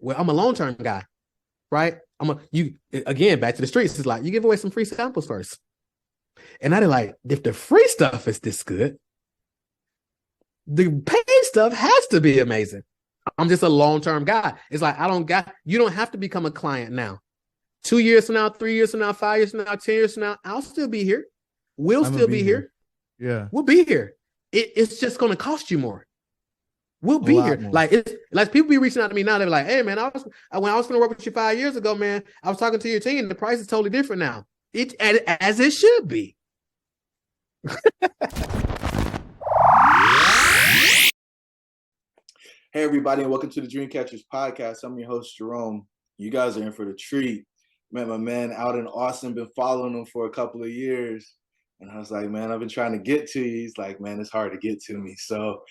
Well, I'm a long-term guy, right? You again back to the streets. It's like you give away some free samples first. And I did like, if the free stuff is this good, the paid stuff has to be amazing. I'm just a long-term guy. It's like you don't have to become a client now. 2 years from now, 3 years from now, 5 years from now, 10 years from now, I'll still be here. We'll still be here. Yeah. We'll be here. It's just going to cost you more. We'll be here. More. Like it's like people be reaching out to me now. They're like, "Hey man, when I was going to work with you 5 years ago, man, I was talking to your team. The price is totally different now. It as it should be." Hey everybody, and welcome to the Dreamcatchers podcast. I'm your host Jerome. You guys are in for the treat. Met my man out in Austin, been following him for a couple of years. And I was like, man, I've been trying to get to you. He's like, man, it's hard to get to me. So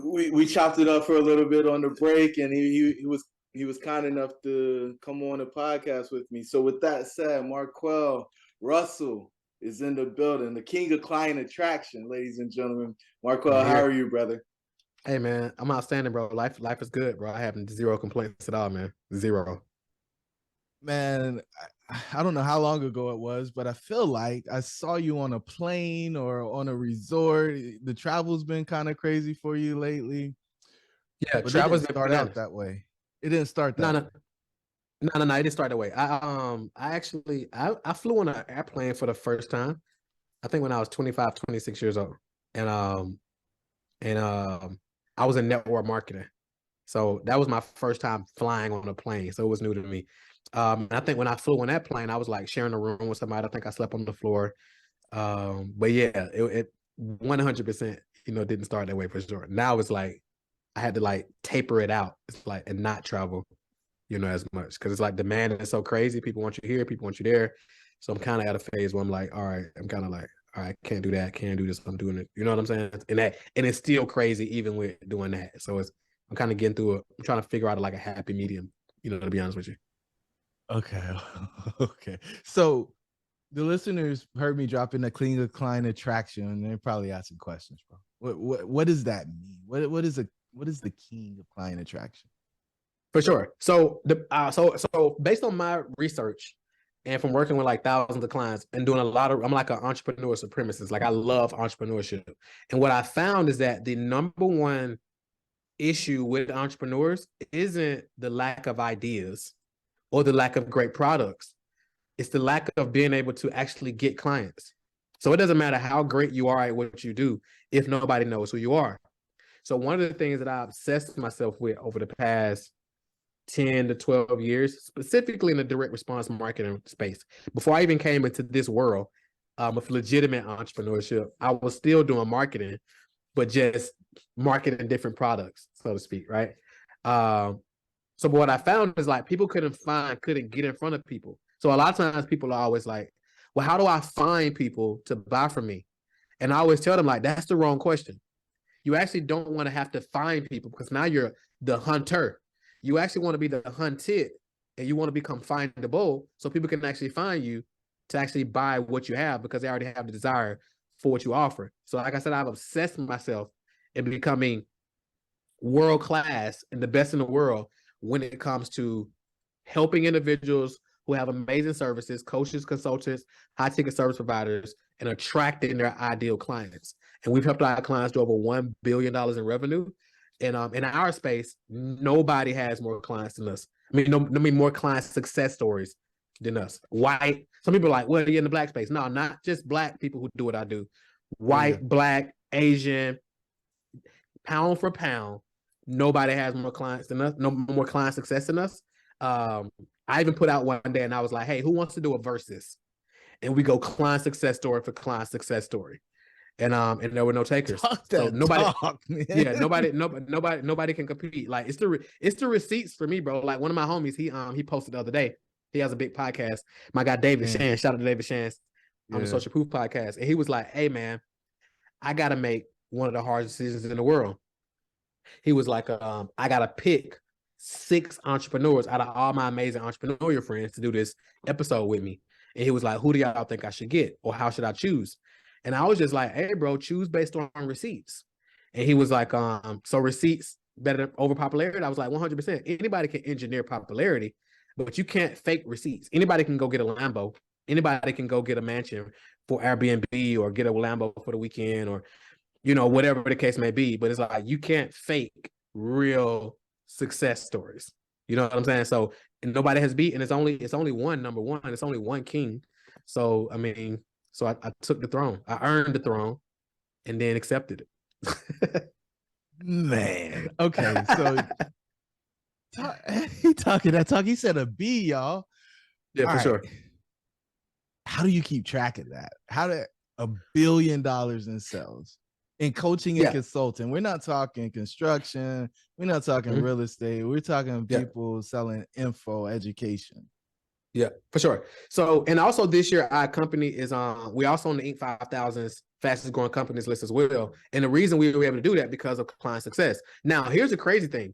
we chopped it up for a little bit on the break, and he was kind enough to come on the podcast with me. So with that said, Marquel Russell is in the building, the king of client attraction, ladies and gentlemen. Marquel, how are you, brother? Hey man, I'm outstanding, bro. Life is good, bro. I have zero complaints at all, man. Zero. Man, I don't know how long ago it was, but I feel like I saw you on a plane or on a resort. The travel's been kind of crazy for you lately. Yeah, but travel's been start out that way. It didn't start that way. No, it didn't start that way. I flew on an airplane for the first time, I think when I was 25, 26 years old. And I was in network marketing. So that was my first time flying on a plane. So it was new to me. And I think when I flew on that plane, I was like sharing a room with somebody. I think I slept on the floor. But yeah, it 100%, didn't start that way for sure. Now it's like I had to like taper it out. It's like, and not travel, as much. Cause it's like demand is so crazy. People want you here, people want you there. So I'm kind of at a phase where I'm like, all right, I'm kind of like, all right, can't do that, can't do this, I'm doing it. You know what I'm saying? And it's still crazy even with doing that. So I'm kind of getting through it. I'm trying to figure out like a happy medium, to be honest with you. Okay. Okay. So the listeners heard me drop in the clean of client attraction, and they're probably asking questions, bro. What does that mean? What is the king of client attraction? For sure. So so based on my research, and from working with like thousands of clients and doing I'm like an entrepreneur supremacist. Like I love entrepreneurship. And what I found is that the number one issue with entrepreneurs isn't the lack of ideas or the lack of great products. It's the lack of being able to actually get clients. So it doesn't matter how great you are at what you do if nobody knows who you are. So one of the things that I obsessed myself with over the past 10 to 12 years, specifically in the direct response marketing space. Before I even came into this world of legitimate entrepreneurship, I was still doing marketing, but just marketing different products, so to speak, right? So what I found is like people couldn't get in front of people. So a lot of times people are always like, well, how do I find people to buy from me? And I always tell them like, that's the wrong question. You actually don't want to have to find people because now you're the hunter. You actually want to be the hunted, and you want to become findable so people can actually find you to actually buy what you have because they already have the desire for what you offer. So like I said, I've obsessed myself in becoming world-class and the best in the world when it comes to helping individuals who have amazing services, coaches, consultants, high-ticket service providers, and attracting their ideal clients. And we've helped our clients do over $1 billion in revenue. And in our space, nobody has more clients than us. More client success stories than us. White. Some people are like, well, you're in the black space. No, not just black people who do what I do. White, black, Asian, pound for pound, nobody has more clients than us. No more client success than us. I even put out one day and I was like, hey, who wants to do a versus? And we go client success story for client success story. And there were no takers. So nobody can compete. Like it's the receipts for me, bro. Like one of my homies, he posted the other day. He has a big podcast. My guy David Shan, shout out to David Shan on the Social Proof podcast. And he was like, hey man, I gotta make one of the hardest decisions in the world. He was like, I gotta pick 6 entrepreneurs out of all my amazing entrepreneurial friends to do this episode with me. And he was like, who do y'all think I should get? Or how should I choose? And I was just like, hey, bro, choose based on receipts. And he was like, so receipts better than over popularity? I was like, 100%. Anybody can engineer popularity, but you can't fake receipts. Anybody can go get a Lambo. Anybody can go get a mansion for Airbnb or get a Lambo for the weekend or, whatever the case may be. But it's like, you can't fake real success stories. You know what I'm saying? So, and nobody has beat, and it's only one number one. It's only one king. So, I mean, I took the throne. I earned the throne and then accepted it. Man. Okay. So he talking that talk. He said a B, y'all. Yeah, All for right. sure. How do you keep track of that? How did $1 billion in sales in coaching and consulting? We're not talking construction. We're not talking real estate. We're talking people selling info, education. Yeah, for sure. So, and also this year, our company is we also on the Inc. 5000's fastest growing companies list as well. And the reason we were able to do that because of client success. Now, here's the crazy thing.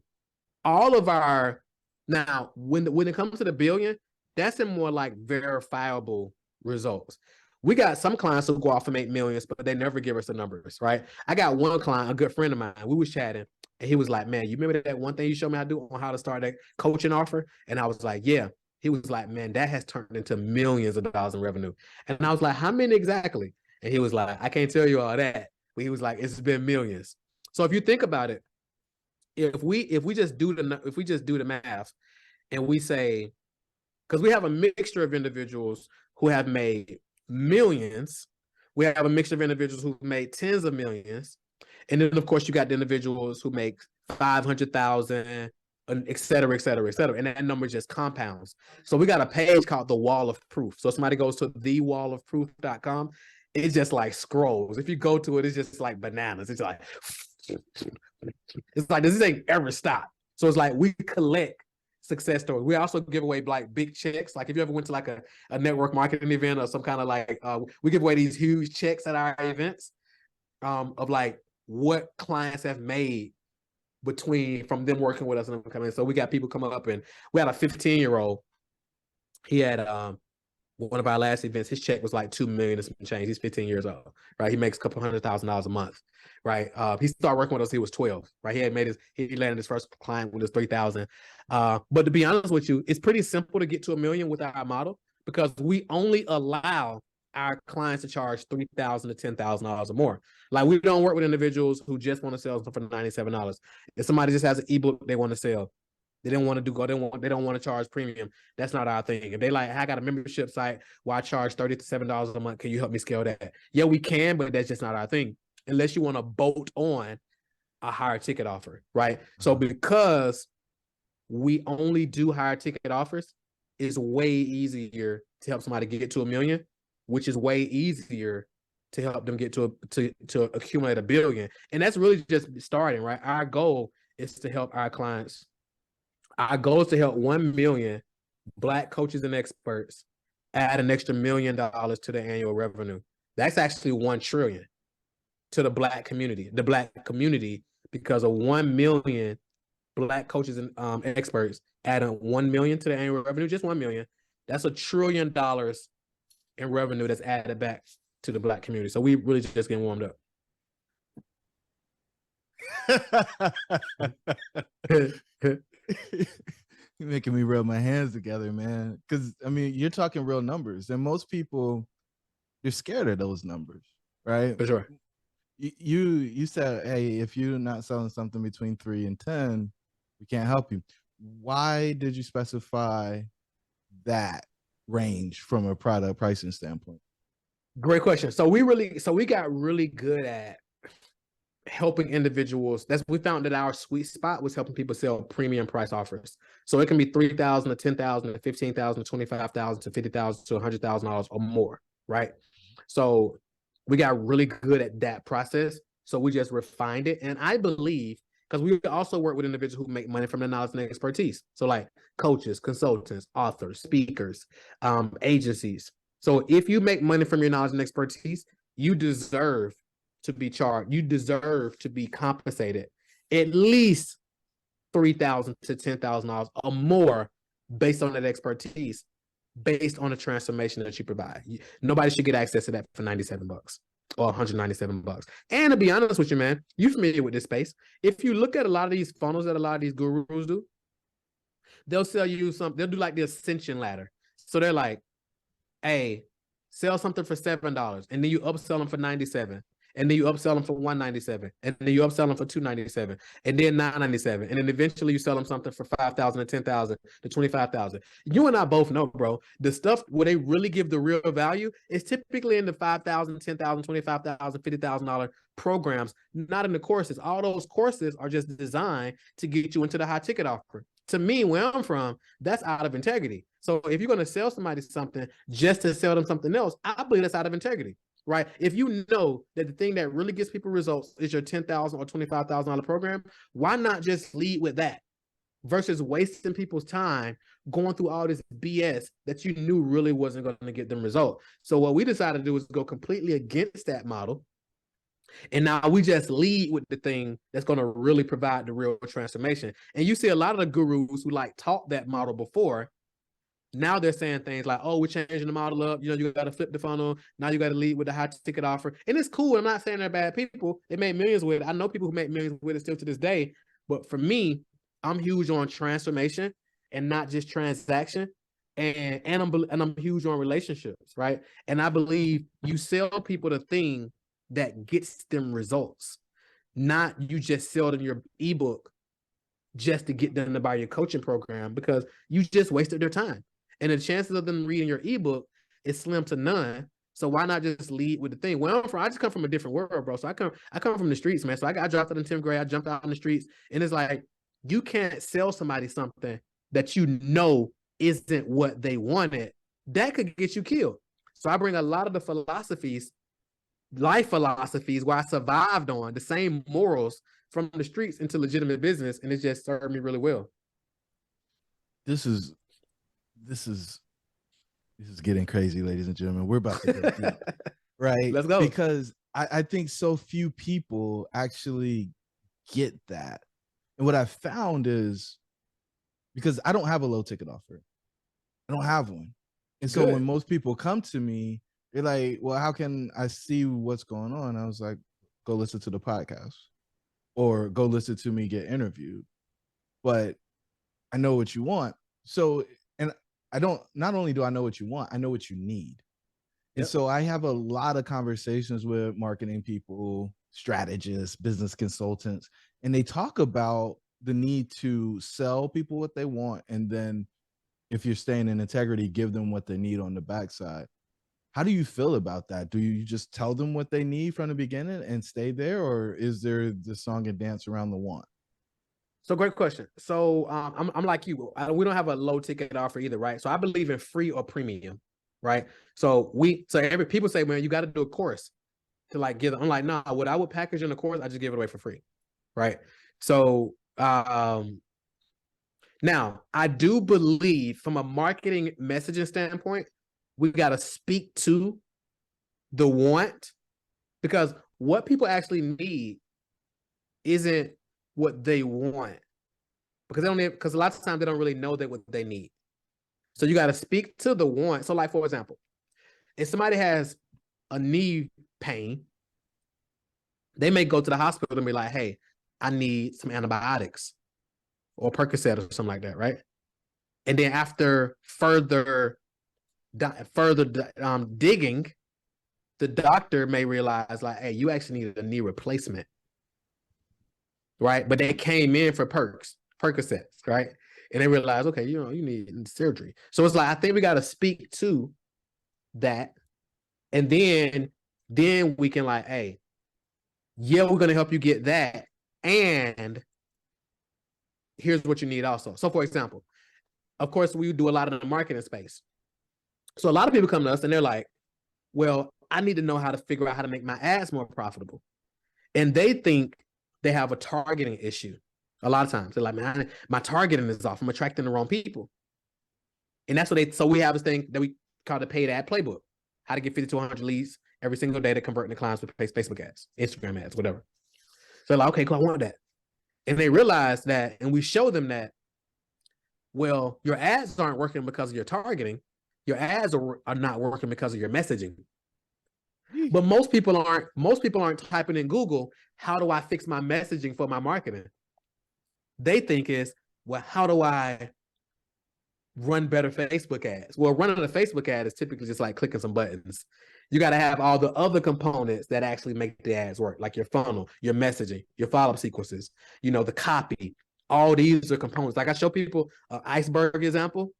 All of our, now, when it comes to the billion, that's in more like verifiable results. We got some clients who go off and make millions, but they never give us the numbers, right? I got one client, a good friend of mine. We was chatting, and he was like, "Man, you remember that one thing you showed me how to do on how to start that coaching offer?" And I was like, "Yeah." He was like, "Man, that has turned into millions of dollars in revenue." And I was like, "How many exactly?" And he was like, "I can't tell you all that." But he was like, "It's been millions." So if you think about it, if we just do the math and we say, because we have a mixture of individuals who have made millions, we have a mixture of individuals who've made tens of millions, and then of course you got the individuals who make 500,000, et cetera, et cetera, et cetera, and that number just compounds. So we got a page called the Wall of Proof. So somebody goes to thewallofproof.com, it just like scrolls. If you go to it, it's just like bananas. It's like this thing ever stop. So it's like we collect success stories. We also give away like big checks. Like if you ever went to like a network marketing event or some kind of like, we give away these huge checks at our events of like what clients have made from them working with us and them coming in. So we got people coming up, and we had a 15-year-old. He had one of our last events, his check was like $2 million and some change. He's 15 years old, right? He makes a couple $100,000 a month, right? He started working with us, he was 12, right? He landed his first client with his 3,000. But to be honest with you, it's pretty simple to get to $1 million with our model because we only allow our clients to charge $3,000 to $10,000 or more. Like we don't work with individuals who just want to sell something for $97. If somebody just has an ebook they want to sell, they don't want to they don't want to charge premium. That's not our thing. If they like, I got a membership site where I charge $37 a month. Can you help me scale that? Yeah, we can, but that's just not our thing. Unless you want to bolt on a higher ticket offer, right? So because we only do higher ticket offers, it's way easier to help somebody get to $1 million, which is way easier to help them get to accumulate $1 billion. And that's really just starting, right? Our goal is to help our clients. Our goal is to help 1 million Black coaches and experts add an extra $1 million to their annual revenue. That's actually 1 trillion to the Black community. The Black community, because of 1 million Black coaches and experts adding 1 million to the annual revenue, just 1 million. That's $1 trillion in revenue that's added back to the Black community. So we really just getting warmed up. You're making me rub my hands together, man. Because I mean, you're talking real numbers, and most people, you're scared of those numbers, right? For sure. You said, hey, if you're not selling something between 3 and 10, we can't help you. Why did you specify that range from a product pricing standpoint? Great question. So we got really good at helping individuals. We found that our sweet spot was helping people sell premium price offers. So it can be $3,000 to $10,000 to $15,000 to $25,000 to $50,000 to $100,000 or more, right? So we got really good at that process. So we just refined it. And I believe, because we also work with individuals who make money from their knowledge and expertise. So like coaches, consultants, authors, speakers, agencies. So if you make money from your knowledge and expertise, you deserve to be charged. You deserve to be compensated at least $3,000 to $10,000 or more based on that expertise, based on the transformation that you provide. Nobody should get access to that for $97. or $197. And to be honest with you, man, you familiar with this space. If you look at a lot of these funnels that a lot of these gurus do, they'll sell you they'll do like the ascension ladder. So they're like, hey, sell something for $7, and then you upsell them for 97, and then you upsell them for 197, and then you upsell them for 297, and then 997, and then eventually you sell them something for 5,000 to 10,000 to 25,000. You and I both know, bro, the stuff where they really give the real value is typically in the 5,000, 10,000, 25,000, $50,000 programs, not in the courses. All those courses are just designed to get you into the high ticket offer. To me, where I'm from, that's out of integrity. So if you're going to sell somebody something just to sell them something else, I believe that's out of integrity, right? If you know that the thing that really gets people results is your $10,000 or $25,000 program, why not just lead with that versus wasting people's time going through all this BS that you knew really wasn't going to get them results? So what we decided to do is go completely against that model. And now we just lead with the thing that's going to really provide the real transformation. And you see a lot of the gurus who like taught that model before. Now they're saying things like, oh, we're changing the model up. You know, you got to flip the funnel. Now you got to lead with the high ticket offer. And it's cool. I'm not saying they're bad people. They made millions with it. I know people who make millions with it still to this day. But for me, I'm huge on transformation and not just transaction. And I'm huge on relationships, right? And I believe you sell people the thing that gets them results, not you just sell them your ebook just to get them to buy your coaching program, because you just wasted their time. And the chances of them reading your ebook is slim to none. So why not just lead with the thing? Where I'm from, I just come from a different world, bro. So I come from the streets, man. So I dropped out in 10th grade. I jumped out in the streets, and it's like, you can't sell somebody something that you know isn't what they wanted. That could get you killed. So I bring a lot of the philosophies, life philosophies, where I survived on the same morals from the streets into legitimate business, and it just served me really well. This is getting crazy, ladies and gentlemen. We're about to go deep, right? Let's go. Because I think so few people actually get that. And what I found is, because I don't have a low ticket offer, I don't have one. And so when most people come to me, they're like, well, how can I see what's going on? I was like, go listen to the podcast or go listen to me get interviewed. But I know what you want. So, and not only do I know what you want, I know what you need. And so I have a lot of conversations with marketing people, strategists, business consultants, and they talk about the need to sell people what they want. And then if you're staying in integrity, give them what they need on the backside. How do you feel about that? Do you just tell them what they need from the beginning and stay there? Or is there the song and dance around the want? So great question. So I'm like you. We don't have a low ticket offer either, right? So I believe in free or premium, right? So people say, man, you got to do a course to like give. I'm like, nah. What I would package in a course, I just give it away for free, right? So now I do believe from a marketing messaging standpoint, we got to speak to the want, because what people actually need isn't what they want, because because a lot of times they don't really know that what they need. So you got to speak to the want. So like, for example, if somebody has a knee pain, they may go to the hospital and be like, hey, I need some antibiotics or Percocet or something like that, right? And then after further digging, the doctor may realize like, hey, you actually need a knee replacement, right? But they came in for Percocets, right? And they realize, okay, you need surgery. So it's like, I think we got to speak to that, and then we can like, hey, yeah, we're gonna help you get that, and here's what you need also. So for example, of course, we do a lot in the marketing space. So a lot of people come to us and they're like, well, I need to know how to figure out how to make my ads more profitable. And they think they have a targeting issue. A lot of times they're like, man, my targeting is off. I'm attracting the wrong people. And that's what so we have this thing that we call the paid ad playbook, how to get 50 to 100 leads every single day to convert into clients with Facebook ads, Instagram ads, whatever. So they're like, okay, cool, I want that. And they realize that, and we show them that, well, your ads aren't working because of your targeting. Your ads are not working because of your messaging. But most people aren't typing in Google, how do I fix my messaging for my marketing? They think is, well, how do I run better Facebook ads? Well, running a Facebook ad is typically just like clicking some buttons. You got to have all the other components that actually make the ads work, like your funnel, your messaging, your follow-up sequences, the copy. All these are components. Like I show people an iceberg example,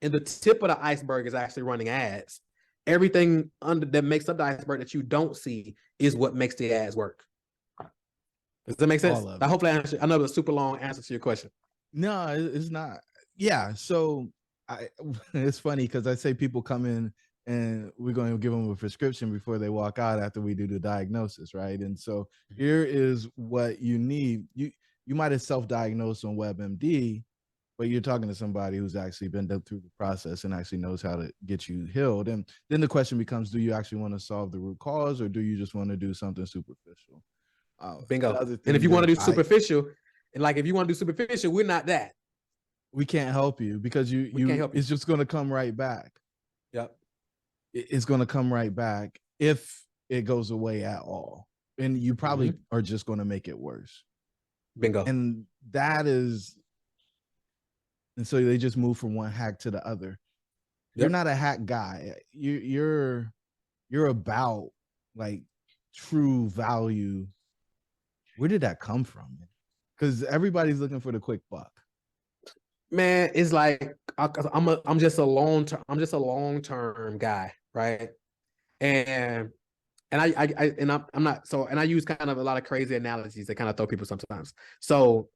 and the tip of the iceberg is actually running ads. Everything under that makes up the iceberg that you don't see is what makes the ads work. Does that make sense? Hopefully I know it's a super long answer to your question. No, it's not. Yeah. So it's funny because I say people come in and we're going to give them a prescription before they walk out after we do the diagnosis, right? And so here is what you need. You might have self-diagnosed on WebMD, but you're talking to somebody who's actually been through the process and actually knows how to get you healed. And then the question becomes, do you actually want to solve the root cause, or do you just want to do something superficial? Bingo. And if you want to do superficial, we're not that. We can't help you because it's just going to come right back. Yep. It's going to come right back if it goes away at all. And you probably are just going to make it worse. Bingo. And so they just move from one hack to the other. Yep. You're not a hack guy. You're about like true value. Where did that come from? Because everybody's looking for the quick buck. Man, it's like I'm just a long-term guy, right? And I use kind of a lot of crazy analogies that kind of throw people sometimes. So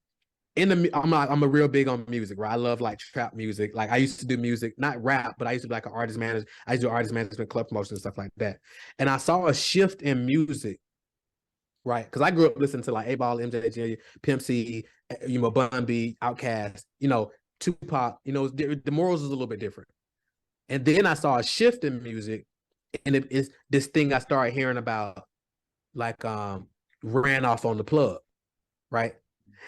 I'm a real big on music, right? I love like trap music. Like I used to do music, not rap, but I used to be like an artist manager. I used to do artist management, club promotion, and stuff like that. And I saw a shift in music, right? Because I grew up listening to like 8Ball, MJG, Pimp C, Bun B, Outkast, Tupac. The morals is a little bit different. And then I saw a shift in music, and it's this thing I started hearing about, like ran off on the plug, right?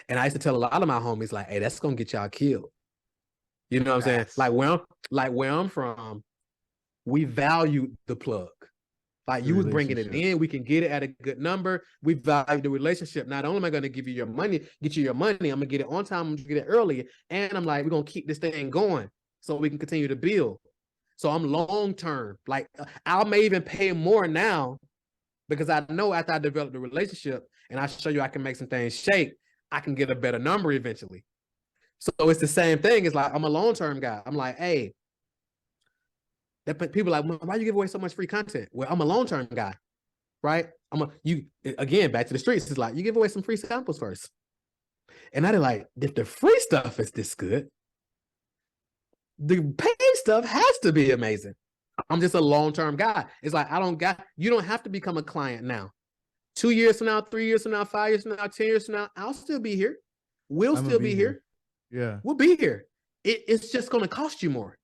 And I used to tell a lot of my homies, like, hey, that's gonna get y'all killed. You know what I'm saying? Like where I'm from, we value the plug. Like you was bringing it in, we can get it at a good number. We value the relationship. Not only am I going to give you your money, I'm going to get it on time, I'm going to get it early. And I'm like, we're going to keep this thing going so we can continue to build. So I'm long-term. Like I may even pay more now because I know after I develop the relationship and I show you I can make some things shake, I can get a better number eventually. So it's the same thing. It's like, I'm a long-term guy. I'm like, hey, that people are like, why you give away so much free content? Well, I'm a long-term guy, right? Again, back to the streets. It's like, you give away some free samples first. And I'm like, if the free stuff is this good, the paid stuff has to be amazing. I'm just a long-term guy. It's like, you don't have to become a client now. 2 years from now, 3 years from now, 5 years from now, 10 years from now, I'll still be here. We'll still be here. Yeah. We'll be here. It's just going to cost you more.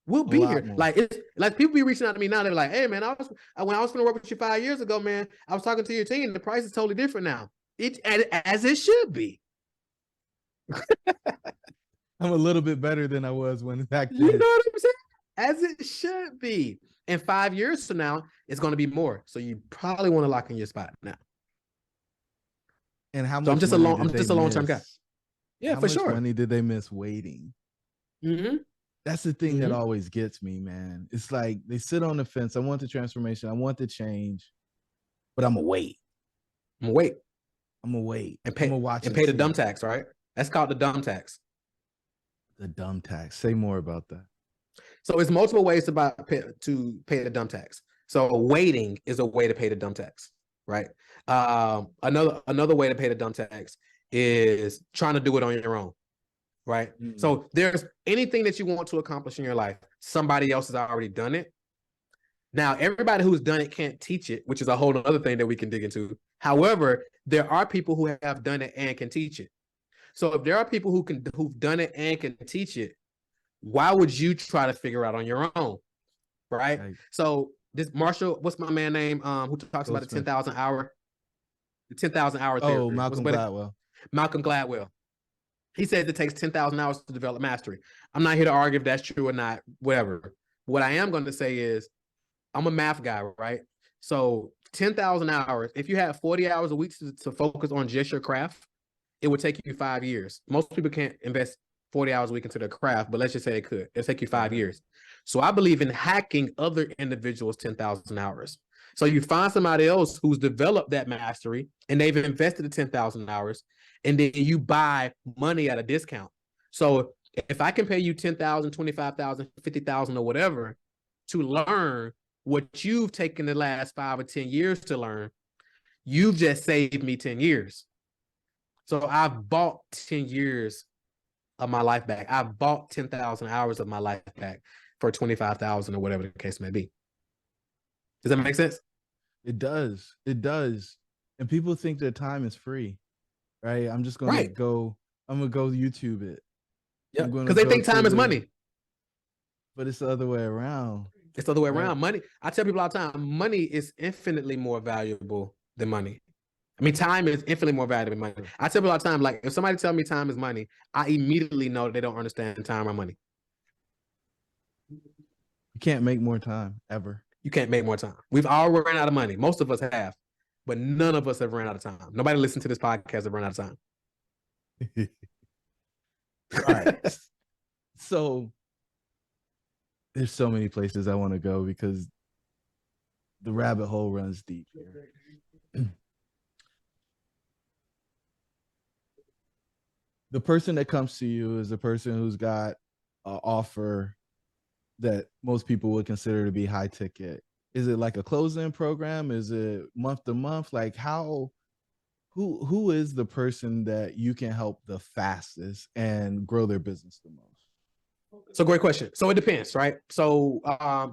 We'll be here. More. Like it's like people be reaching out to me now. They're like, "Hey, man, when I was going to work with you 5 years ago, man, I was talking to your team. The price is totally different now. As it should be." I'm a little bit better than I was when back then. You know what I'm saying? As it should be. And 5 years from now, it's going to be more. So you probably want to lock in your spot now. And how much? So I'm just a long-term guy. Yeah, how for much sure. Money did they miss waiting? Mm-hmm. That's the thing that always gets me, man. It's like they sit on the fence. I want the transformation. I want the change, but I'm gonna wait. I'm gonna wait. I'm gonna wait. And pay the dumb tax, right? That's called the dumb tax. The dumb tax. Say more about that. So it's multiple ways to pay the dumb tax. So waiting is a way to pay the dumb tax, right? Another way to pay the dumb tax is trying to do it on your own. Right. Mm-hmm. So there's anything that you want to accomplish in your life, somebody else has already done it. Now, everybody who's done it can't teach it, which is a whole other thing that we can dig into. However, there are people who have done it and can teach it. So if there are people who've done it and can teach it, why would you try to figure out on your own? Right. So this Marshall, what's my man name? Who talks about the 10,000 hour theory? Oh, Malcolm Gladwell. Malcolm Gladwell. He says it takes 10,000 hours to develop mastery. I'm not here to argue if that's true or not, whatever. What I am going to say is I'm a math guy, right? So 10,000 hours, if you have 40 hours a week to focus on just your craft, it would take you 5 years. Most people can't invest 40 hours a week into their craft, but let's just say they could. It'll take you 5 years. So I believe in hacking other individuals 10,000 hours. So you find somebody else who's developed that mastery and they've invested the 10,000 hours, and then you buy money at a discount. So if I can pay you 10,000, 25,000, 50,000 or whatever to learn what you've taken the last 5 or 10 years to learn, you've just saved me 10 years. So I've bought 10 years of my life back. I've bought 10,000 hours of my life back for 25,000 or whatever the case may be. Does that make sense? It does. It does. And people think their time is free, right? I'm just going to go YouTube it. Yeah, because they think time is money. But it's the other way around. It's the other way around. Money, I tell people all the time, money is infinitely more valuable than money. I mean, time is infinitely more valuable than money. I tell people all the time, like, if somebody tells me time is money, I immediately know they don't understand time or money. You can't make more time, ever. You can't make more time. We've all run out of money. Most of us have, but none of us have run out of time. Nobody listening to this podcast have run out of time. All right. So there's so many places I want to go because the rabbit hole runs deep here. The person that comes to you is the person who's got an offer that most people would consider to be high ticket. Is it like a close-in program? Is it month to month? Like who is the person that you can help the fastest and grow their business the most? So great question. So it depends, right? So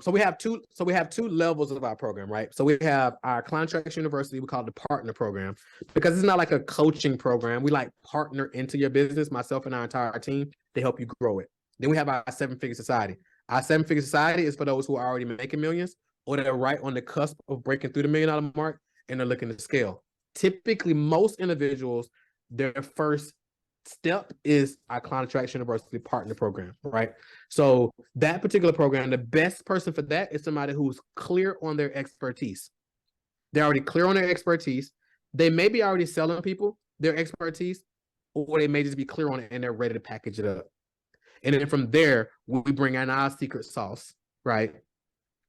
we have two levels of our program, right? So we have our Client Traction University, we call it the partner program, because it's not like a coaching program. We like partner into your business, myself and our entire team, to help you grow it. Then we have our 7-Figure Society. Our 7-Figure Society is for those who are already making millions or that are right on the cusp of breaking through the $1 million mark and they're looking to scale. Typically, most individuals, their first step is our Client Traction University partner program, right? So that particular program, the best person for that is somebody who's clear on their expertise. They're already clear on their expertise. They may be already selling people their expertise, or they may just be clear on it and they're ready to package it up. And then from there, we bring in our secret sauce, right?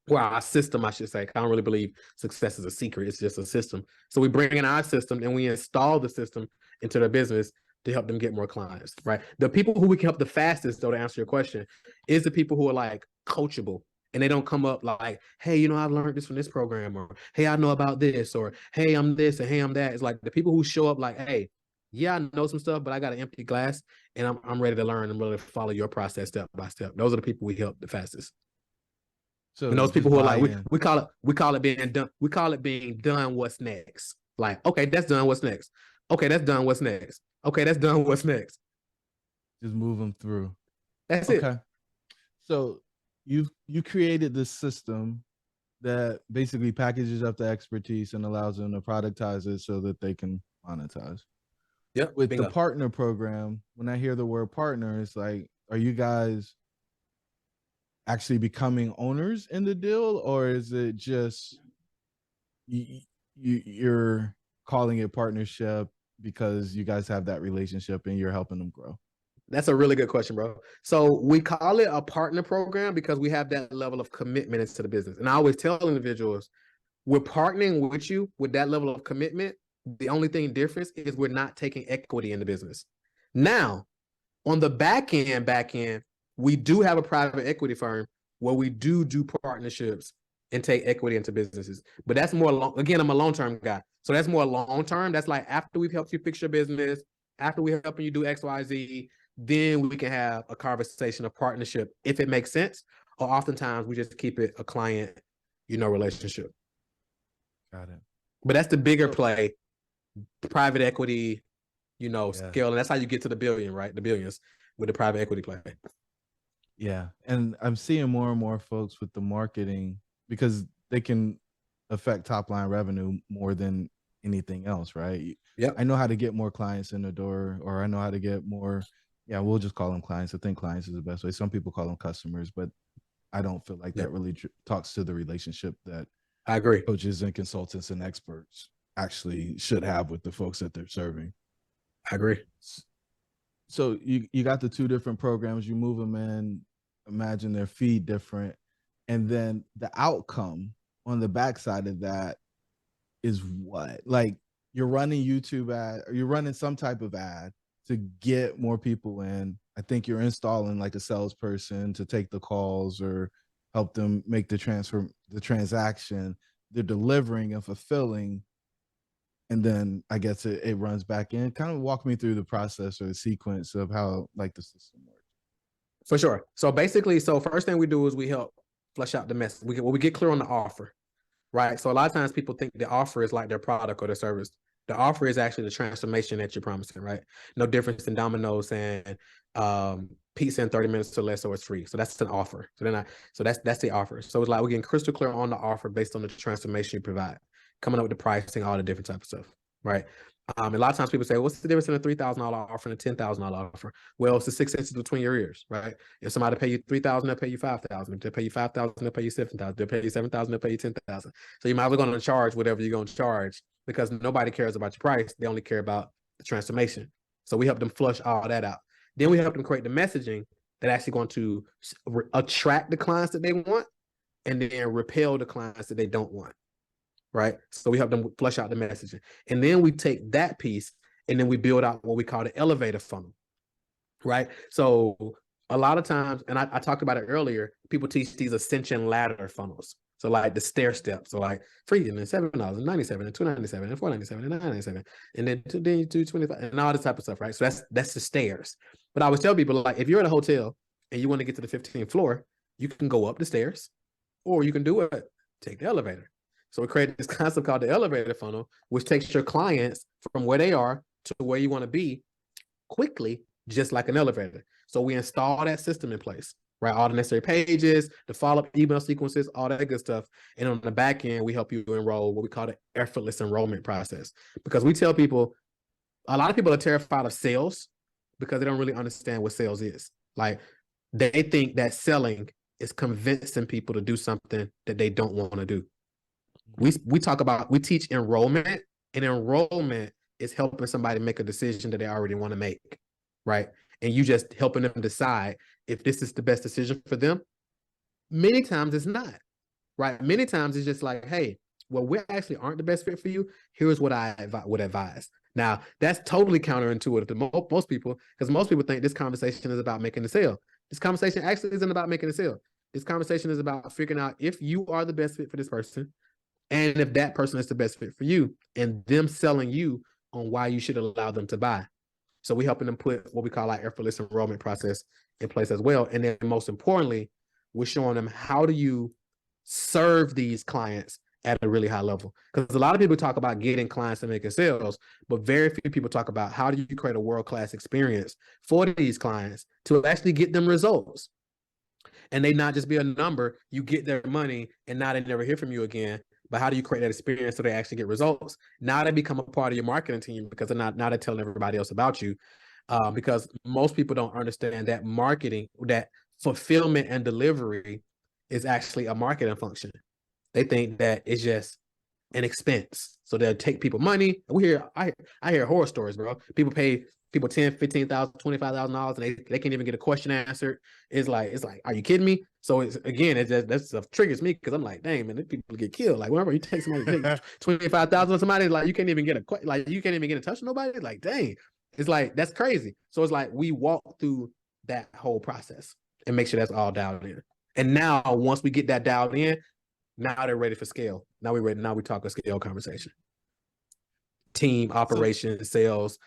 Well, our system, I should say. I don't really believe success is a secret. It's just a system. So we bring in our system and we install the system into their business to help them get more clients, right? The people who we can help the fastest, though, to answer your question, is the people who are like coachable. And they don't come up like, hey, I've learned this from this program, or hey, I know about this, or hey, I'm this, and hey, I'm that. It's like the people who show up like, hey, yeah, I know some stuff, but I got an empty glass and I'm ready to learn and really follow your process step by step. Those are the people we help the fastest. So and those people who are like, we call it being done. We call it being done. What's next? Like, okay, that's done. What's next? Okay, that's done. What's next? Okay, that's done. What's next? Just move them through. That's it. Okay. So you created this system that basically packages up the expertise and allows them to productize it so that they can monetize. Yep. With the partner program, when I hear the word partner, it's like, are you guys actually becoming owners in the deal, or is it just you're calling it partnership because you guys have that relationship and you're helping them grow? That's a really good question, bro. So we call it a partner program because we have that level of commitment into the business. And I always tell individuals, we're partnering with you with that level of commitment. The only thing difference is we're not taking equity in the business. Now, on the back end, we do have a private equity firm where we do partnerships and take equity into businesses. But that's more, again, I'm a long-term guy. So that's more long-term. That's like after we've helped you fix your business, after we're helping you do X, Y, Z, then we can have a conversation of partnership if it makes sense. Or oftentimes we just keep it a client, relationship. Got it. But that's the bigger play, private equity, scale. And that's how you get to the billion, right? The billions with the private equity play. Yeah. And I'm seeing more and more folks with the marketing because they can affect top line revenue more than anything else, right? Yeah. I know how to get more clients in the door, or I know how to get more. Yeah, we'll just call them clients. I think clients is the best way. Some people call them customers, but I don't feel like that really talks to the relationship that I agree. coaches and consultants and experts actually should have with the folks that they're serving. I agree. So you got the two different programs, you move them in, imagine their fee different, and then the outcome on the backside of that is what? Like, you're running YouTube ad, or you're running some type of ad to get more people in. I think you're installing like a salesperson to take the calls or help them make the transaction. They're delivering and fulfilling. And then I guess it runs back in. Kind of walk me through the process or the sequence of how like the system works. For sure. So basically, first thing we do is we help flesh out the message. We get clear on the offer, right? So a lot of times people think the offer is like their product or their service. The offer is actually the transformation that you're promising, right? No difference than Domino's saying pizza in 30 minutes or less, or it's free. So that's an offer. So that's the offer. So it's like we're getting crystal clear on the offer based on the transformation you provide, coming up with the pricing, all the different types of stuff, right? A lot of times people say, what's the difference in a $3,000 offer and a $10,000 offer? Well, it's the 6 inches between your ears, right? If somebody pay you $3,000, they'll pay you $5,000. If they pay you $5,000, they'll pay you $7,000. They'll pay you $7,000, they'll pay you $10,000. So you might as well go and charge whatever you're going to charge, because nobody cares about your price. They only care about the transformation. So we help them flush all that out. Then we help them create the messaging that actually going to attract the clients that they want and then repel the clients that they don't want. Right. So we help them flush out the messaging. And then we take that piece and then we build out what we call the elevator funnel. Right. So a lot of times, and I talked about it earlier, people teach these ascension ladder funnels. So like the stair steps, so like free and then $7 and $97 and $297 and $497 and $997 and then $225 and all this type of stuff. Right. So that's the stairs. But I always tell people, like, if you're at a hotel and you want to get to the 15th floor, you can go up the stairs, or you can do it, take the elevator. So we created this concept called the elevator funnel, which takes your clients from where they are to where you want to be quickly, just like an elevator. So we install that system in place, right? All the necessary pages, the follow-up email sequences, all that good stuff. And on the back end, we help you enroll what we call the effortless enrollment process. Because we tell people, a lot of people are terrified of sales because they don't really understand what sales is. Like, they think that selling is convincing people to do something that they don't want to do. We teach enrollment, and enrollment is helping somebody make a decision that they already want to make, right? And you just helping them decide if this is the best decision for them. Many times it's not, right? Many times it's just like, hey, well, we actually aren't the best fit for you. Here's what I would advise. Now, that's totally counterintuitive to most people, because most people think this conversation is about making a sale. This conversation actually isn't about making a sale. This conversation is about figuring out if you are the best fit for this person, and if that person is the best fit for you, and them selling you on why you should allow them to buy. So we're helping them put what we call our effortless enrollment process in place as well. And then most importantly, we're showing them how do you serve these clients at a really high level. Because a lot of people talk about getting clients and making sales, but very few people talk about how do you create a world-class experience for these clients to actually get them results. And they not just be a number, you get their money and now they never hear from you again. But how do you create that experience so they actually get results? Now they become a part of your marketing team, because they're now they're telling everybody else about you. Because most people don't understand that marketing, that fulfillment and delivery is actually a marketing function. They think that it's just an expense. So they'll take people money. I hear horror stories, bro. People pay people $10,000, $15,000, $25,000, and they can't even get a question answered. It's like, are you kidding me? So it's, again, that stuff triggers me, because I'm like, dang, man, these people get killed. Like, whenever you take somebody, take 25,000 on somebody, like, you can't even get a touch on nobody. Like, dang, it's like, that's crazy. So it's like we walk through that whole process and make sure that's all dialed in. And now once we get that dialed in, now they're ready for scale. Now we're ready. Now we talk a scale conversation. Team, operations, sales,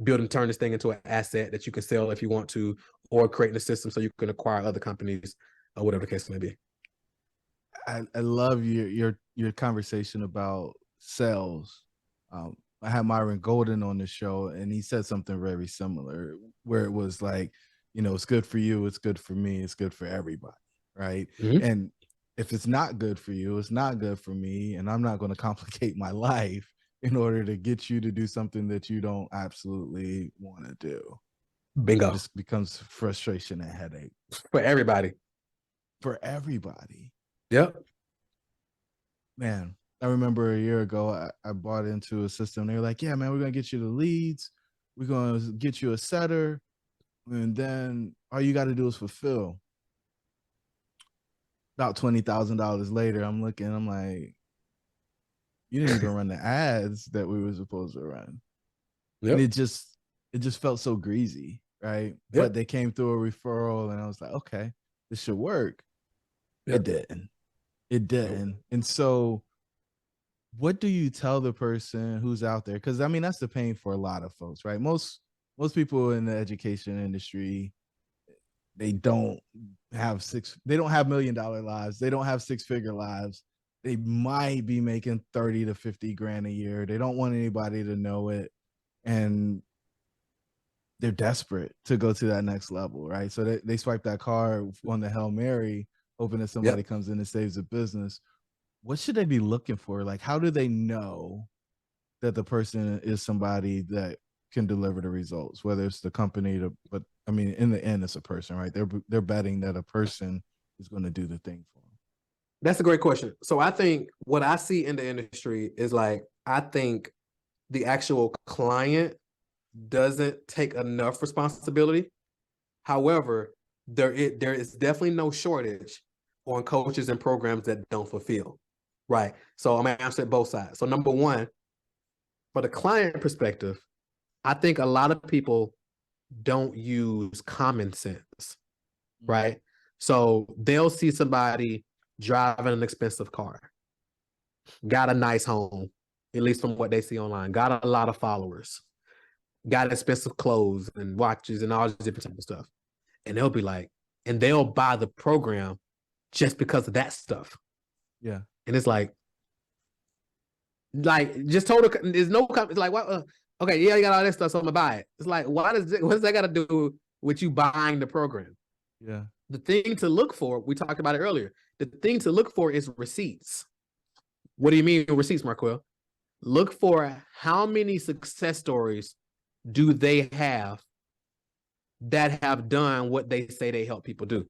turn this thing into an asset that you can sell if you want to, or creating a system so you can acquire other companies, or whatever the case may be. I love your conversation about sales. I had Myron Golden on the show, and he said something very similar, where it was like, it's good for you, it's good for me, it's good for everybody, right? Mm-hmm. And if it's not good for you, it's not good for me, and I'm not going to complicate my life in order to get you to do something that you don't absolutely want to do. Bingo. It just becomes frustration and headache for everybody. for everybody. Yep. Man, I remember a year ago, I bought into a system. They were like, yeah, man, we're going to get you the leads. We're going to get you a setter. And then all you got to do is fulfill. About $20,000 later, I'm looking, I'm like, you didn't even run the ads that we were supposed to run. Yep. And it just felt so greasy, right? Yep. But they came through a referral and I was like, okay, this should work. Yep. It didn't. It didn't. And so what do you tell the person who's out there? Because I mean, that's the pain for a lot of folks, right? Most people in the education industry, they don't have $1 million lives. They don't have 6-figure lives. They might be making 30 to 50 grand a year. They don't want anybody to know it. And they're desperate to go to that next level, right? So they swipe that card on the Hail Mary, hoping that somebody comes in and saves the business. What should they be looking for? Like, how do they know that the person is somebody that can deliver the results, whether it's the company, but I mean, in the end, it's a person, right? They're betting that a person is going to do the thing for them. That's a great question. So I think what I see in the industry is like, I think the actual client doesn't take enough responsibility. However, there is definitely no shortage on coaches and programs that don't fulfill, right? So I'm gonna answer both sides. So number one, for the client perspective, I think a lot of people don't use common sense, right? So they'll see somebody driving an expensive car, got a nice home, at least from what they see online, got a lot of followers, got expensive clothes and watches and all this different type of stuff. And they'll be like, and they'll buy the program just because of that stuff. Yeah. And it's like just total, there's no, it's like, what? Okay, yeah, you got all this stuff, so I'm gonna buy it. It's like, what does that got to do with you buying the program? Yeah. The thing to look for, we talked about it earlier. The thing to look for is receipts. What do you mean receipts, Marquel? Look for how many success stories do they have that have done what they say they help people do.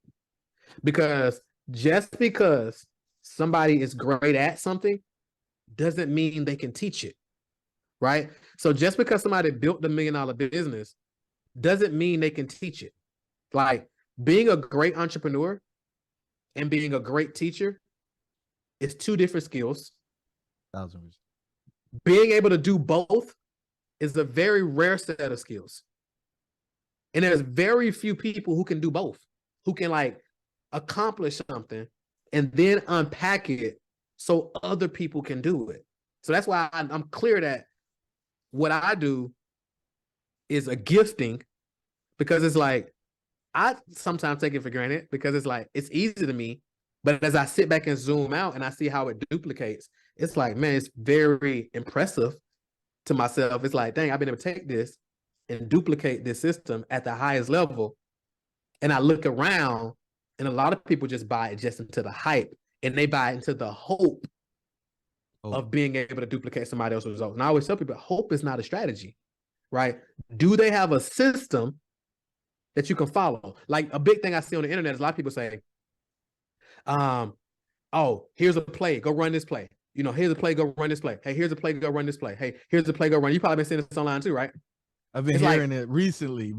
Because just because somebody is great at something doesn't mean they can teach it, right? So just because somebody built the $1 million business doesn't mean they can teach it. Like, being a great entrepreneur and being a great teacher is two different skills. 1,000%. Being able to do both is a very rare set of skills. And there's very few people who can do both, who can like accomplish something and then unpack it so other people can do it. So that's why I'm clear that what I do is a gifting, because it's like, I sometimes take it for granted because it's like, it's easy to me. But as I sit back and zoom out and I see how it duplicates, it's like, man, it's very impressive to myself. It's like, dang, I've been able to take this and duplicate this system at the highest level. And I look around and a lot of people just buy it just into the hype, and they buy it into the hope of being able to duplicate somebody else's results. And I always tell people, hope is not a strategy, right? Do they have a system that you can follow? Like, a big thing I see on the internet is a lot of people say, oh, here's a play, go run this play. You know, here's a play, go run this play. Hey, here's a play, go run this play. Hey, here's a play, go run. You probably been seeing this online too, right? I've been hearing it recently.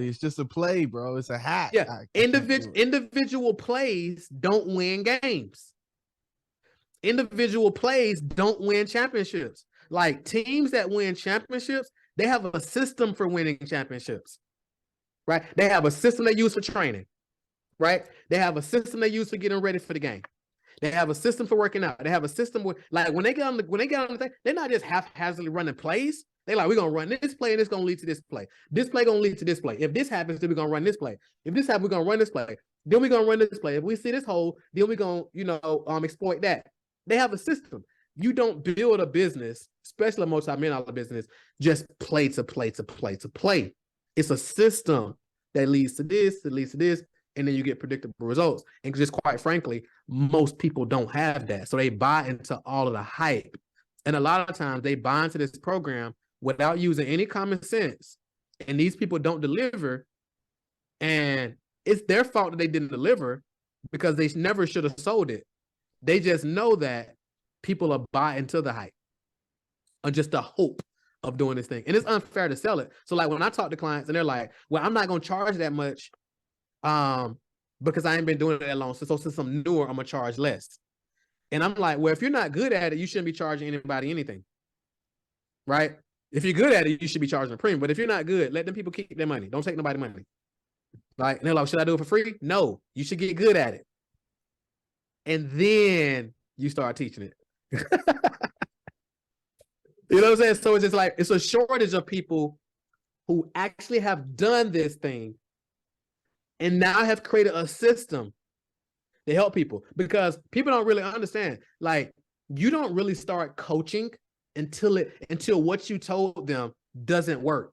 It's just a play, bro. It's a hack. Yeah. Individual plays don't win games. Individual plays don't win championships. Like, teams that win championships, they have a system for winning championships, right? They have a system they use for training, right? They have a system they use for getting ready for the game. They have a system for working out. They have a system where, like, when they get on the thing, they're not just haphazardly running plays. They're like, we're gonna run this play and it's gonna lead to this play. This play gonna lead to this play. If this happens, then we're gonna run this play. If this happens, we're gonna run this play. Then we're gonna run this play. If we see this hole, then we're gonna, exploit that. They have a system. You don't build a business, especially a multi-million-dollar business, just play to play to play to play. It's a system that leads to this, and then you get predictable results. And just quite frankly, most people don't have that. So they buy into all of the hype. And a lot of times they buy into this program without using any common sense. And these people don't deliver. And it's their fault that they didn't deliver. because they never should have sold it. They just know that people are buying into the hype on just the hope of doing this thing. And it's unfair to sell it. So like when I talk to clients and they're like, well, I'm not going to charge that much because I ain't been doing it that long. So since I'm newer, I'm going to charge less. And I'm like, well, if you're not good at it, you shouldn't be charging anybody anything. Right? If you're good at it, you should be charging a premium. But if you're not good, let them people keep their money. Don't take nobody money. Right? And they're like, should I do it for free? No, you should get good at it. And then you start teaching it. You know what I'm saying? So it's just like, it's a shortage of people who actually have done this thing and now have created a system to help people, because people don't really understand. Like, you don't really start coaching until what you told them doesn't work.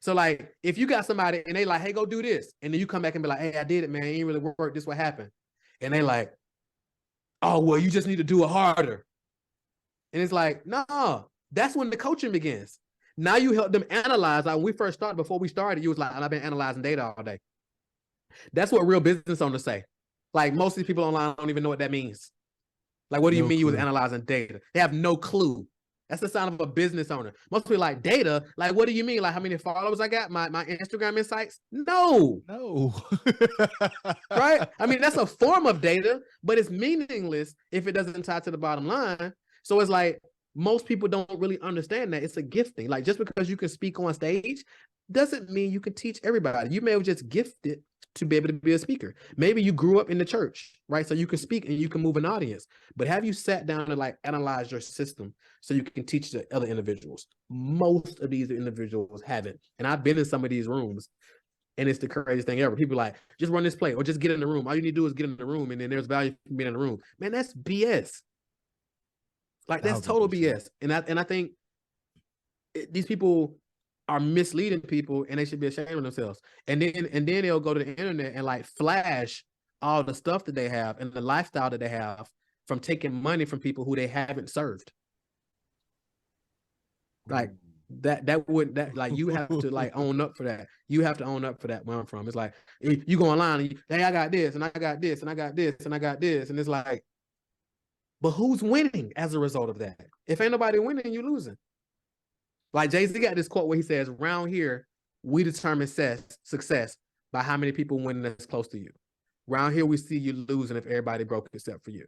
So like, if you got somebody and they like, hey, go do this. And then you come back and be like, hey, I did it, man. It ain't really work. This what happened. And they like, oh, well, you just need to do it harder. And it's like, no, that's when the coaching begins. Now you help them analyze. Like when we first started, before we started, you was like, I've been analyzing data all day. That's what real business owners say. Like most of these people online don't even know what that means. Like, what do you mean you was analyzing data? They have no clue. That's the sign of a business owner. Most people like data. Like, what do you mean? Like how many followers I got? My Instagram insights? No. Right? I mean, that's a form of data, but it's meaningless if it doesn't tie to the bottom line. So it's like, most people don't really understand that it's a gifting. Like, just because you can speak on stage doesn't mean you can teach everybody. You may have just gifted to be able to be a speaker. Maybe you grew up in the church, right? So you can speak and you can move an audience. But have you sat down and like analyze your system so you can teach the other individuals? Most of these individuals haven't. And I've been in some of these rooms, and it's the craziest thing ever. People like, just run this play or just get in the room. All you need to do is get in the room, and then there's value from being in the room. Man, that's BS. Like, that's total BS. And I think these people are misleading people, and they should be ashamed of themselves. And then they'll go to the internet and like flash all the stuff that they have and the lifestyle that they have from taking money from people who they haven't served. Like like you have to like own up for that. You have to own up for that where I'm from. It's like, you go online and hey, I got this and I got this and I got this and I got this. And it's like, but who's winning as a result of that? If ain't nobody winning, you losing. Like Jay-Z got this quote where he says, around here, we determine success by how many people winning that's close to you. Around here, we see you losing if everybody broke except for you.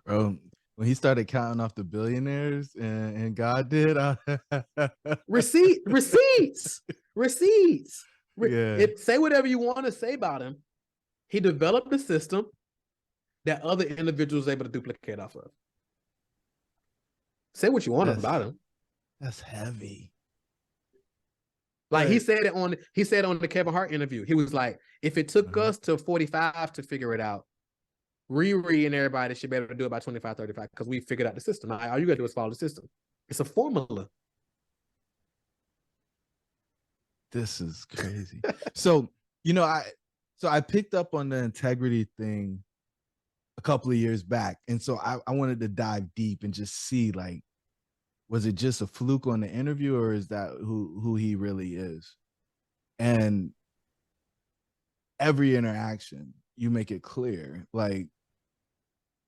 Bro, when he started counting off the billionaires and God did, receipts. Yeah. Say whatever you want to say about him. He developed a system that other individuals are able to duplicate off of. Say what you want about him. That's heavy. Like he said on the Kevin Hart interview, he was like, if it took us to 45 to figure it out, Riri and everybody should be able to do it by 25, 35 because we figured out the system. All you got to do is follow the system. It's a formula. This is crazy. So, I picked up on the integrity thing a couple of years back. And so I wanted to dive deep and just see, like, was it just a fluke on the interview, or is that who he really is? And every interaction, you make it clear, like,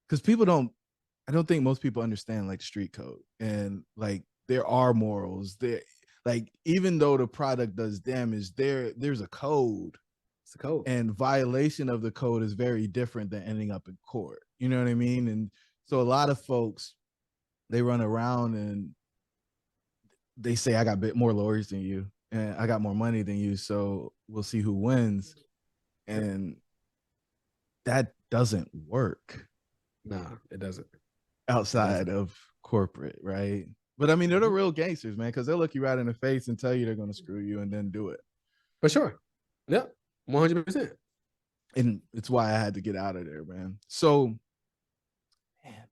because I don't think most people understand like street code, and like there are morals there. Like, even though the product does damage, there's a code. It's a code. And violation of the code is very different than ending up in court. You know what I mean? And so a lot of folks, they run around and they say, I got a bit more lawyers than you and I got more money than you, so we'll see who wins. And that doesn't work. No, it doesn't. Outside of corporate, right? But I mean, they're the real gangsters, man, because they'll look you right in the face and tell you they're going to screw you and then do it. For sure. Yeah, 100%. And it's why I had to get out of there, man. So, man,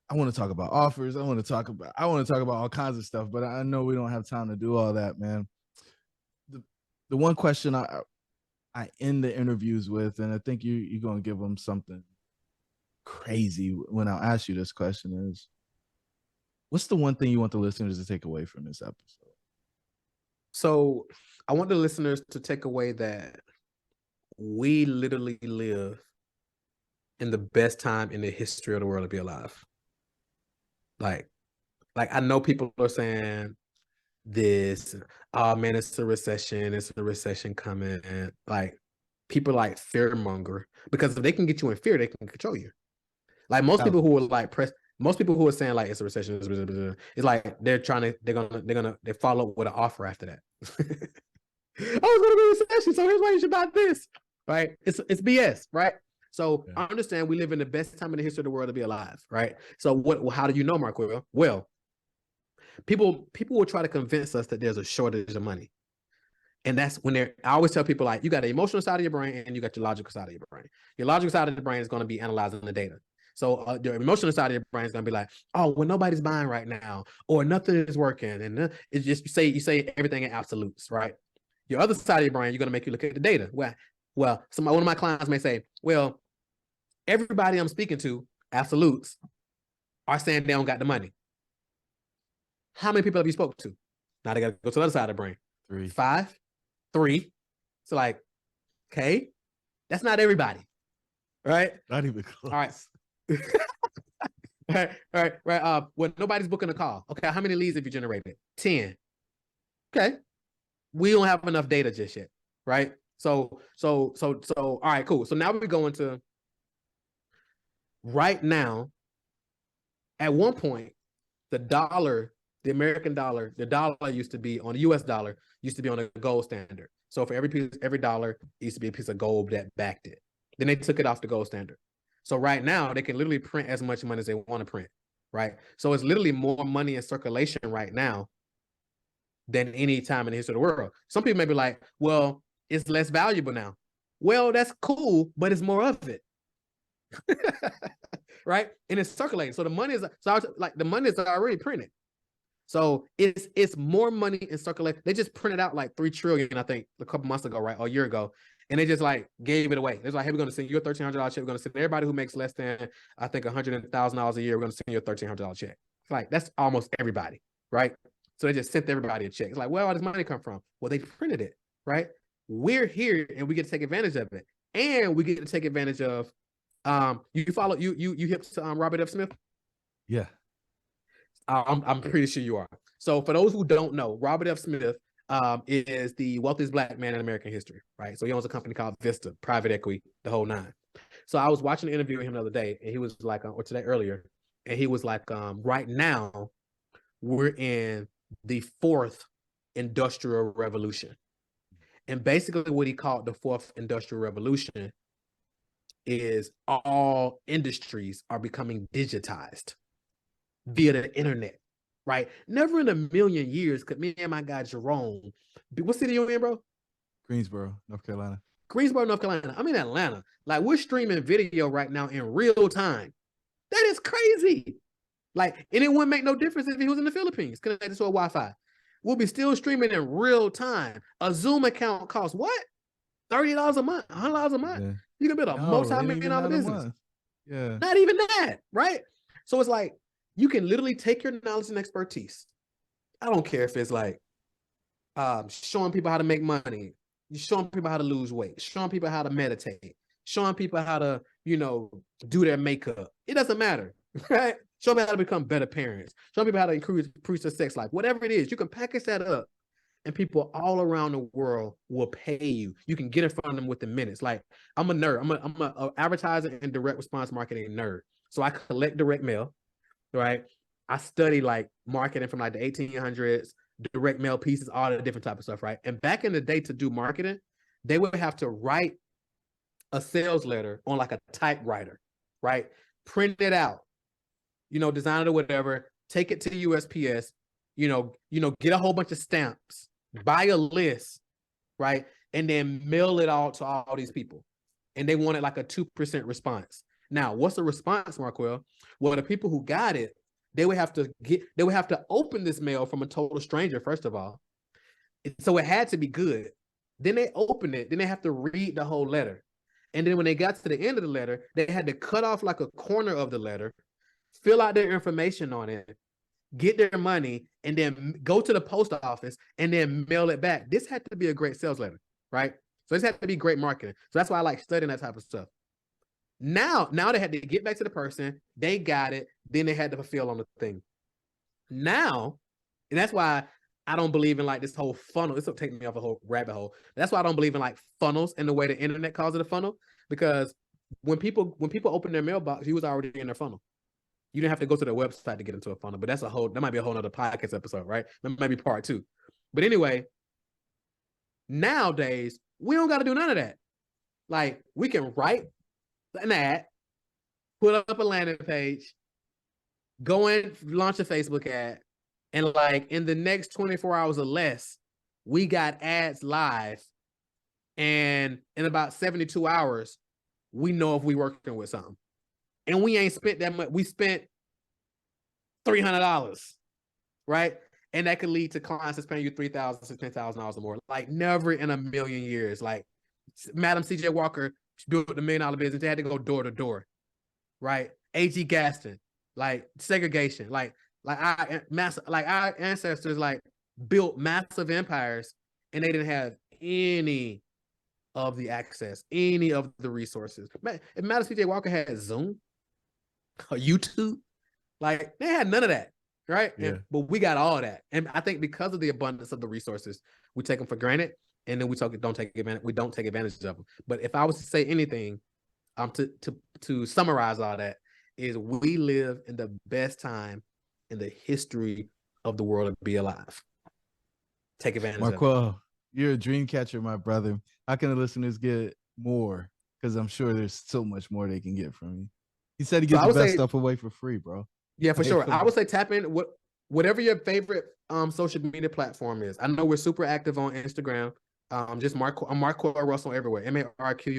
I want to talk about offers. I want to talk about all kinds of stuff, but I know we don't have time to do all that, man. The one question I end the interviews with, and I think you're going to give them something crazy when I'll ask you this question, is, what's the one thing you want the listeners to take away from this episode? So I want the listeners to take away that we literally live in the best time in the history of the world to be alive. Like I know people are saying this, oh man, it's a recession coming. And like people like fearmonger, because if they can get you in fear, they can control you. Like most people who are like most people who are saying like it's a recession, it's like they're gonna follow up with an offer after that. Oh, it's gonna be a recession, so here's why you should buy this. Right? It's BS, right? So I understand we live in the best time in the history of the world to be alive, right? So how do you know, Marquel? Well, people will try to convince us that there's a shortage of money. And that's when I always tell people, like, you got the emotional side of your brain and you got your logical side of your brain. Your logical side of the brain is going to be analyzing the data. So your emotional side of your brain is going to be like, oh, well, nobody's buying right now, or nothing is working. And it's just, you say everything in absolutes, right? Your other side of your brain, you're going to make you look at the data. Well, one of my clients may say, well, everybody I'm speaking to, absolutes, are saying they don't got the money. How many people have you spoken to? Now they got to go to the other side of the brain. 3. 5, 3. So like, okay, that's not everybody, right? Not even close. All right. Right. Well, nobody's booking a call. Okay, how many leads have you generated? 10. Okay, we don't have enough data just yet, right? So, all right, cool. So now we go into right now. At one point, the American dollar, the dollar used to be on the US dollar, used to be on a gold standard. So for every dollar, it used to be a piece of gold that backed it. Then they took it off the gold standard. So right now, they can literally print as much money as they want to print, right? So it's literally more money in circulation right now than any time in the history of the world. Some people may be like, well, it's less valuable now. Well, that's cool, but it's more of it. Right? And it's circulating. So the money is already printed. So it's more money in circulation. They just printed out like 3 trillion, I think, a couple months ago, right? Or a year ago. And they just like gave it away. It's like, hey, we're going to send you a $1,300 check. We're going to send everybody who makes less than, I think, $100,000 a year. We're going to send you a $1,300 check. It's like, that's almost everybody, right? So they just sent everybody a check. It's like, where all this money come from? Well, they printed it, right? We're here and we get to take advantage of it. And we get to take advantage of, you hip to Robert F. Smith? Yeah. I'm pretty sure you are. So for those who don't know, Robert F. Smith is the wealthiest black man in American history, right? So he owns a company called Vista, private equity, the whole nine. So I was watching an interview with him the other day, and he was like, or today earlier, and he was like, right now, we're in the 4th industrial revolution. And basically what he called the 4th industrial revolution is all industries are becoming digitized via the internet, right? Never in a million years could me and my guy Jerome, what city you in, bro? Greensboro, North Carolina. Greensboro, North Carolina. I'm in Atlanta. Like, we're streaming video right now in real time. That is crazy. Like, and it wouldn't make no difference if he was in the Philippines connected to a Wi-Fi. We'll be still streaming in real time. A Zoom account costs what? $30 a month, $100 a month. Yeah. You can build a multi-million-dollar business. Yeah. Not even that, right? So it's like, you can literally take your knowledge and expertise. I don't care if it's like showing people how to make money, showing people how to lose weight, showing people how to meditate, showing people how to, do their makeup. It doesn't matter, right? Show people how to become better parents. Show people how to increase their sex life. Whatever it is, you can package that up and people all around the world will pay you. You can get in front of them within minutes. Like, I'm a nerd. I'm a advertising and direct response marketing nerd. So I collect direct mail. Right, I study like marketing from like the 1800s, direct mail pieces, all the different type of stuff. Right, and back in the day to do marketing, they would have to write a sales letter on like a typewriter, right? Print it out, design it or whatever. Take it to USPS, get a whole bunch of stamps, buy a list, right, and then mail it all to all these people. And they wanted like a 2% response. Now, what's the response, Marquel? Well, the people who got it, they would have to open this mail from a total stranger, first of all. So it had to be good. Then they open it, then they have to read the whole letter. And then when they got to the end of the letter, they had to cut off like a corner of the letter, fill out their information on it, get their money, and then go to the post office and then mail it back. This had to be a great sales letter, right? So this had to be great marketing. So that's why I like studying that type of stuff. Now they had to get back to the person. They got it. Then they had to fulfill on the thing. Now, and that's why I don't believe in like this whole funnel. This will take me off a whole rabbit hole. That's why I don't believe in like funnels and the way the internet calls it a funnel. Because when people open their mailbox, you was already in their funnel. You didn't have to go to their website to get into a funnel. But that might be a whole other podcast episode, right? That might be part 2. But anyway, nowadays we don't got to do none of that. Like we can write an ad, put up a landing page, go and launch a Facebook ad, and like in the next 24 hours or less, we got ads live. And in about 72 hours, we know if we working with something. And we ain't spent that much. We spent $300, right? And that could lead to clients that's paying you $3,000, $16,000 or more. Like never in a million years. Like Madam C.J. Walker built the $1 million business. They had to go door to door, right? A.G. Gaston, like segregation, like our ancestors like built massive empires, and they didn't have any of the access, any of the resources. Man, if Madam C.J. Walker had Zoom or YouTube, like they had none of that, right? Yeah. But we got all that, and I think because of the abundance of the resources, we take them for granted. And then we don't take advantage of them. But if I was to say anything, to summarize all that, is we live in the best time in the history of the world to be alive. Take advantage of it. Marquel, you're a dream catcher, my brother. How can the listeners get more? Because I'm sure there's so much more they can get from you. He said he gives the best stuff away for free, bro. Yeah, for sure. I would say tap in whatever your favorite social media platform is. I know we're super active on Instagram. Just Marquel Russell everywhere. Marquel Russell.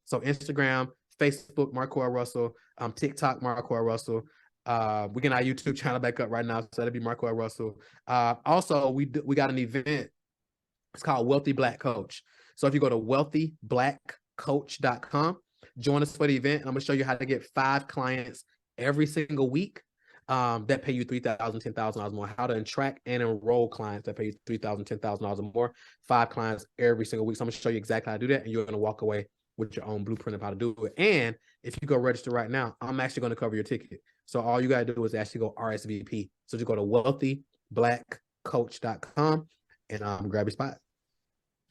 So Instagram, Facebook, Marquel Russell. TikTok, Marquel Russell. We get our YouTube channel back up right now, so that'll be Marquel Russell. Also, we got an event. It's called Wealthy Black Coach. So if you go to wealthyblackcoach.com, join us for the event. And I'm gonna show you how to get 5 clients every single week. That pay you $3,000, $10,000 more. How to attract and enroll clients that pay you $3,000, $10,000 or more. 5 clients every single week. So I'm gonna show you exactly how to do that, and you're gonna walk away with your own blueprint of how to do it. And if you go register right now, I'm actually gonna cover your ticket. So all you gotta do is actually go RSVP. So just go to wealthyblackcoach.com and grab your spot.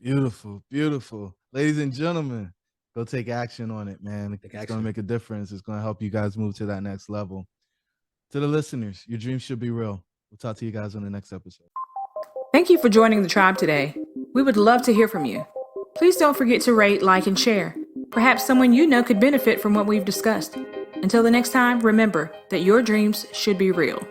Beautiful, beautiful, ladies and gentlemen. Go take action on it, man. It's gonna make a difference. It's gonna help you guys move to that next level. To the listeners, your dreams should be real. We'll talk to you guys on the next episode. Thank you for joining the tribe today. We would love to hear from you. Please don't forget to rate, like, and share. Perhaps someone you know could benefit from what we've discussed. Until the next time, remember that your dreams should be real.